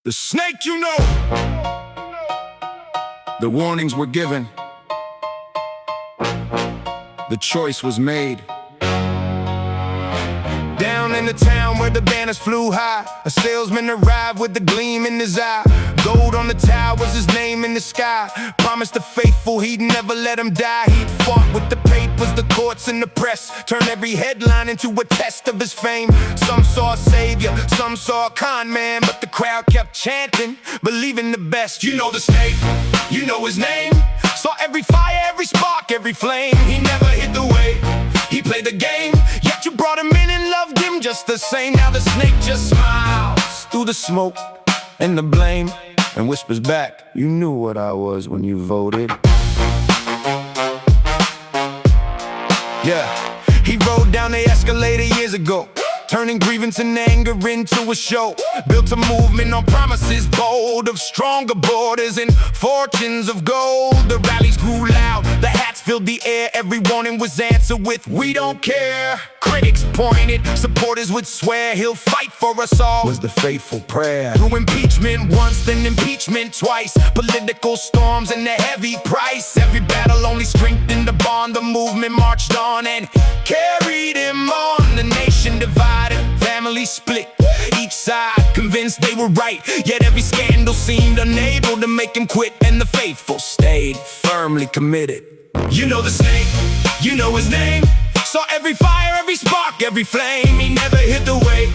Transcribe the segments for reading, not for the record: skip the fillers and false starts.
The snake, you know. The warnings were given. The choice was made. Down in the town where the banners flew high, a salesman arrived with a gleam in his eye. Gold on the towers, his name in the sky. Promised the faithful he'd never let him die. He'd fought with the papers, the courts, and the press. Turned every headline into a test of his fame. Some saw a savior, some saw a con man, but the crowd kept chanting, believing the best. You know the snake, you know his name. Saw every fire, every spark, every flame. He never hid the way, he played the game. Yet you brought him in and loved him just the same. Now the snake just smiles through the smoke and the blame, and whispers back, you knew what I was when you voted. Yeah, he rode down the escalator years ago, turning grievance and anger into a show. Built a movement on promises bold, of stronger borders and fortunes of gold. The rallies grew loud, the hats filled the air. Every warning was answered with, we don't care. Critics pointed, supporters would swear he'll fight for us all, was the faithful prayer. Through impeachment once, then impeachment twice. Political storms and the heavy price. Every battle only strengthened the bond. The movement marched on and carried him on. The nation divided, family split, each side convinced they were right. Yet every scandal seemed unable to make him quit, and the faithful stayed firmly committed. You know the snake, you know his name. Saw every fire, every spark, every flame. He never hid the way,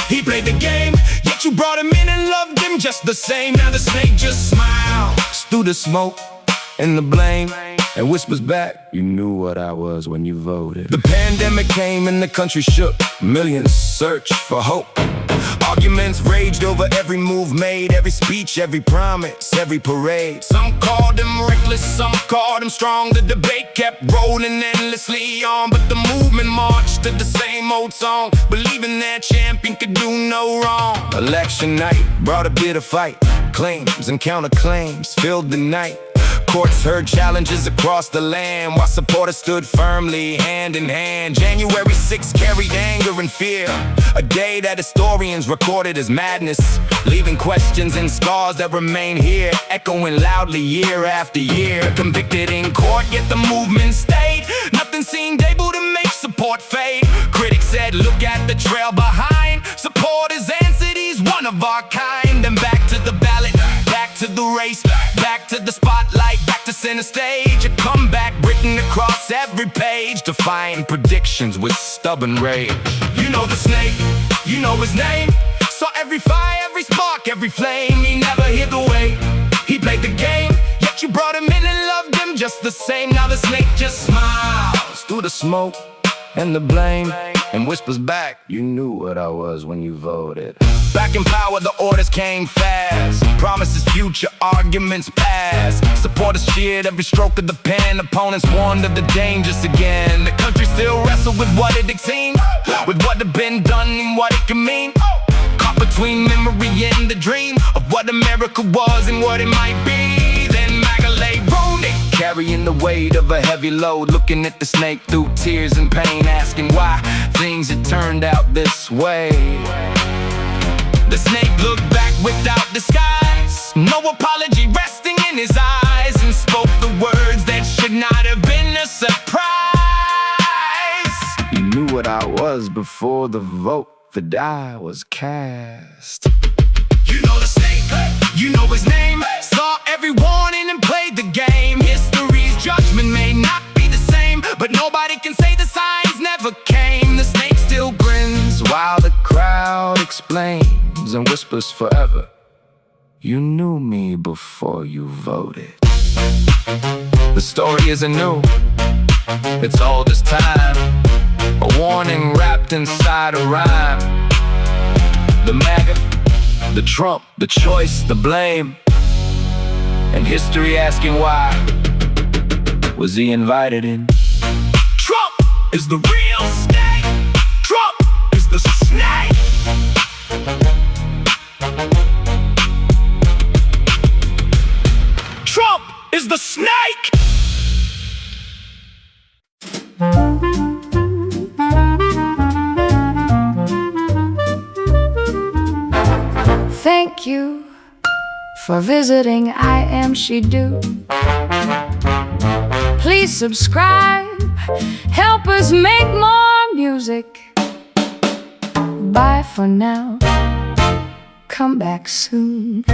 he played the game. Yet you brought him in and loved him just the same. Now the snake just smiles through the smoke and the blame, and whispers back, you knew what I was when you voted. The pandemic came and the country shook. Millions searched for hope. Arguments raged over every move made, every speech, every promise, every parade. Some called him reckless, some called him strong. The debate kept rolling endlessly on, but the movement marched to the same old song, believing that champion could do no wrong. Election night brought a bitter fight. Claims and counterclaims filled the night. Courts heard challenges across the land, while supporters stood firmly hand in hand. January 6th carried anger and fear, a day that historians recorded as madness, leaving questions and scars that remain here, echoing loudly year after year. Convicted in court, yet the movement stayed. Nothing seemed able to make support fade. Critics said, look at the trail behind. Supporters answered, he's one of our kind. And back to the ballot, back to the race, back to the spotlight, back to center stage. A comeback written across every page, defying predictions with stubborn rage. You know the snake, you know his name. Saw every fire, every spark, every flame. He never hid the way, he played the game. Yet you brought him in and loved him just the same. Now the snake just smiles through the smoke and the blame, and whispers back, you knew what I was when you voted. Back in power, the orders came fast. Promises future, arguments past. Supporters cheered every stroke of the pen. Opponents warned of the dangers again. The country still wrestled with what it had seen, with what had been done and what it could mean. Caught between memory and the dream of what America was and what it might be. Then MAGA lay rolling, carrying the weight of a heavy load, looking at the snake through tears and pain, asking why things had turned out this way. The snake looked back without disguise, no apology resting in his eyes, and spoke the words that should not have been a surprise. You knew what I was before the vote, the die was cast. You know the snake, you know his name. Saw every warning and played the game. History's judgment may not be the same, but nobody can say the signs never came. The snake still grins while the crowd explains and whispers forever, you knew me before you voted. The story isn't new, it's old as time, a warning wrapped inside a rhyme. The MAGA, the Trump, the choice, the blame, and history asking why was he invited in. Trump is the real snake, Trump is the snake. Trump is the snake! Thank you for visiting iamshedo. Please subscribe, help us make more music. Bye for now, come back soon.